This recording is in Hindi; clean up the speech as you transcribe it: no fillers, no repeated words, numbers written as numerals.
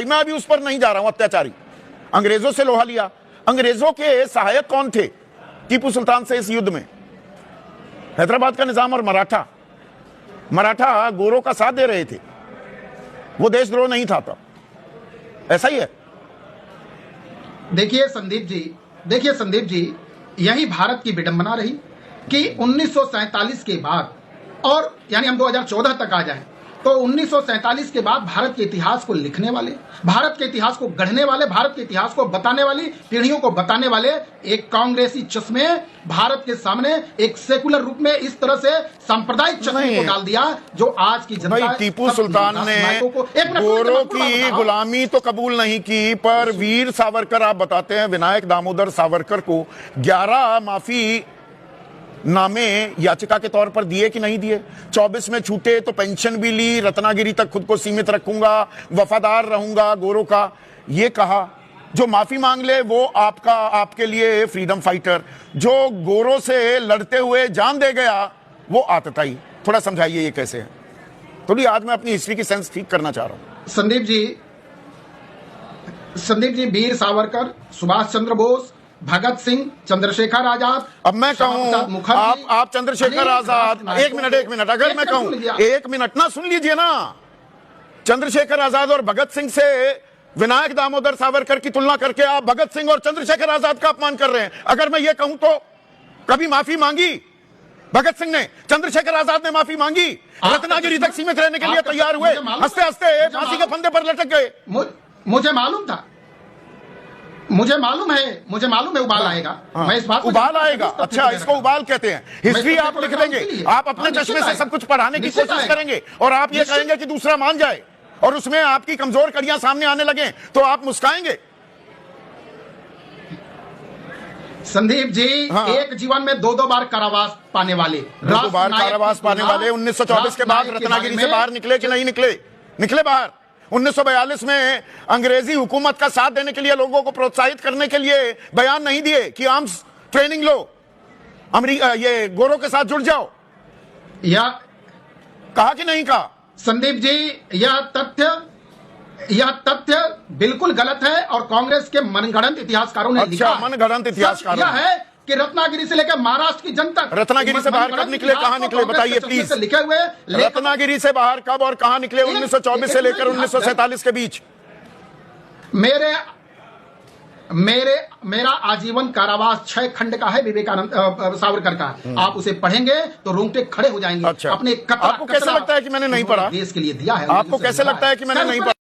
मैं अभी उस पर नहीं जा रहा हूं। अत्याचारी अंग्रेजों से लोहा लिया। अंग्रेजों के सहायक कौन थे टीपू सुल्तान से इस युद्ध में? हैदराबाद का निजाम और मराठा गोरों का साथ दे रहे थे। वो देशद्रोह नहीं था तब, ऐसा ही है। देखिए संदीप जी, यही भारत की विडंबना रही कि 1947 के बाद, और यानी हम 2014 तक आ जाएं तो 1947 के बाद भारत के इतिहास को लिखने वाले, भारत के इतिहास को गढ़ने वाले, भारत के इतिहास को बताने वाली, पीढ़ियों को बताने वाले एक कांग्रेसी चश्मे भारत के सामने एक सेकुलर रूप में इस तरह से सांप्रदायिक चश्मे को डाल दिया, जो आज की जनता। टीपू सुल्तान ने गोरों की गुलामी तो कबूल नहीं की, पर वीर सावरकर, आप बताते हैं विनायक दामोदर सावरकर को 11 माफी नामे याचिका के तौर पर दिए कि नहीं दिए? 24 में छूटे तो पेंशन भी ली, रत्नागिरी तक खुद को सीमित रखूंगा, वफादार रहूंगा गोरों का, ये कहा। जो माफी मांग ले वो आपके लिए फ्रीडम फाइटर, जो गोरों से लड़ते हुए जान दे गया वो आतताई। थोड़ा समझाइए ये कैसे है? थोड़ी आज मैं अपनी हिस्ट्री की सेंस ठीक करना चाह रहा हूं। संदीप जी, वीर सावरकर, सुभाष चंद्र बोस, भगत सिंह, चंद्रशेखर आजाद। अब मैं कहूं आप चंद्रशेखर आजाद, एक मिनट, अगर मैं कहूं, एक मिनट ना, सुन लीजिए ना। चंद्रशेखर आजाद और भगत सिंह से विनायक दामोदर सावरकर की तुलना करके आप भगत सिंह और चंद्रशेखर आजाद का अपमान कर रहे हैं। अगर मैं ये कहूं तो कभी माफी मांगी भगत सिंह ने, चंद्रशेखर आजाद ने माफी मांगी, रत्नागिरी तक सीमित रहने के लिए तैयार हुए, हंसते हंसते फांसी के फंदे पर लटक गए। मुझे मालूम था, मुझे मालूम है उबाल आएगा। मैं इस बात उबाल आएगा। अच्छा, इसको उबाल कहते हैं। हिस्ट्री आप लिख देंगे, आप अपने चश्मे से सब कुछ पढ़ाने की कोशिश करेंगे और आप ये कहेंगे कि दूसरा मान जाए और उसमें आपकी कमजोर कड़ियां सामने आने लगे तो आप मुस्काएंगे। संदीप जी, हाँ। एक जीवन में दो बार कारावास पाने वाले, 2 बार कारावास पाने वाले 1924 के बाद रत्नागिरी से बाहर निकले कि नहीं निकले बाहर। 1942 में अंग्रेजी हुकूमत का साथ देने के लिए, लोगों को प्रोत्साहित करने के लिए बयान नहीं दिए कि आर्म्स ट्रेनिंग लो, ये गोरों के साथ जुड़ जाओ, या कहा कि नहीं कहा? संदीप जी, यह तथ्य बिल्कुल गलत है और कांग्रेस के मनगढ़ंत इतिहासकारों ने लिखा है। मनगढ़ंत इतिहासकारों है कि रत्नागिरी से लेकर महाराष्ट्र की जनता, रत्नागिरी से बाहर कब निकले, कहां निकले, बताइए प्लीज। लिखे हुए रत्नागिरी से बाहर कब और कहां निकले 1924 से लेकर 1947 के बीच? मेरा आजीवन कारावास 6 खंड का है, विवेकानंद सावरकर का। आप उसे पढ़ेंगे तो रोंगटे खड़े हो जाएंगे। अच्छा, अपने आपको कैसे लगता है कि मैंने नहीं पढ़ा? देश के लिए दिया है। आपको कैसे लगता है कि मैंने नहीं पढ़ा?